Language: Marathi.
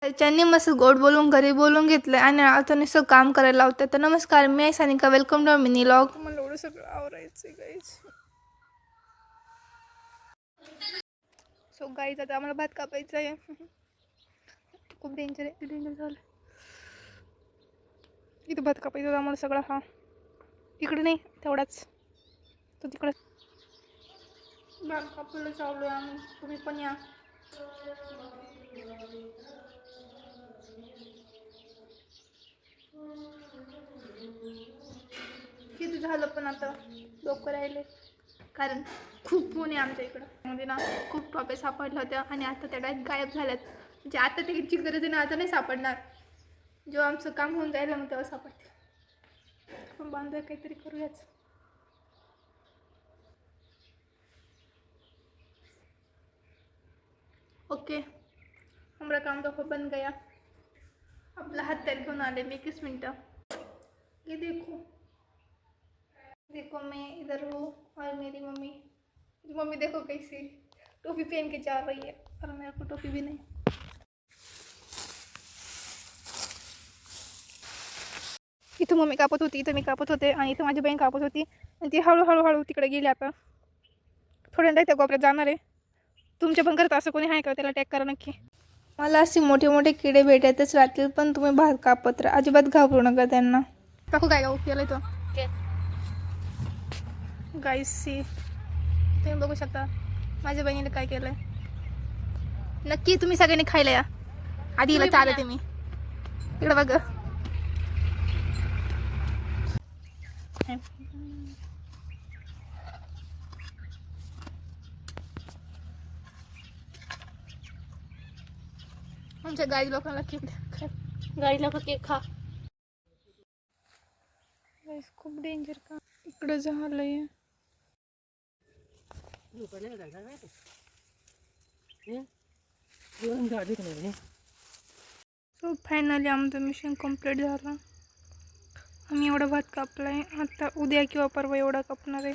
त्यांनी मस्त गोड बोलून घरी बोलून घेतलं आणि आता नुसतं काम करायला लावतं. तर नमस्कार, मी आहे Sanika, welcome to mini log. मला एवढं सगळं आवरायचं गाईज. सो गाईज आता आम्हाला भात कापायचा आहे. खूप डेंजर आहे, डेंजर झालं. इथं भात कापायचं आम्हाला सगळा. हा इकडे नाही तेवढाच, तो तिकडे भात कापायला चालू आहे आम्ही. तुम्ही पण या. किती झालं पण आता डोकं राहिले, कारण खूप ऊन आहे आमच्या इकडं. म्हणजे ना खूप टॉपे सापडल्या होत्या आणि आता त्या डायरेक्ट गायब झाल्यात. म्हणजे आता त्याची गरज आहे ना, आता नाही सापडणार. जेव्हा आमचं काम होऊन जाईल मग तेव्हा सापडते. पण बांधूया काहीतरी करूयाच. ओके, हमारा काम तो बन गया. अपना हाथ तैर घेऊन आले मी 21 मिनटं. ये देखो देखो मैं इधर हूँ और मेरी मम्मी देखो कैसी टोपी पहन के जा रही है और मेरे को टोपी भी नहीं. इथं मम्मी कापत होती, इथं मी कापत होते आणि इथं माझी बहीण कापत होती आणि ती हळूहळू तिकडे गेली. आता थोड्या त्या कोपऱ्यात जाणार आहे. तुमच्या पण घरात असं कोणी आहे का, त्याला टॅग करा नक्की. मला असे मोठे मोठे किडे भेटतच राहतील, पण तुम्ही भात कापत राहा, अजिबात घाबरू नका त्यांना. टाकू काय गाऊ केलं तो गाईस. सी तुम्ही बघू शकता माझ्या बहिणीने काय केलंय. नक्की तुम्ही सगळ्यांनी खायला या. आधी हिला चहा देते मी. इकडे बघ. आमच्या गाई लोकांना केक खा, गाई लोक केक खा. खूप डेंजर का इकडे झालंय. सो फायनली आमचं मिशन कंप्लीट झालं. आम्ही एवढा भात कापलाय. आता उद्या किंवा परवा एवढा कापणार आहे.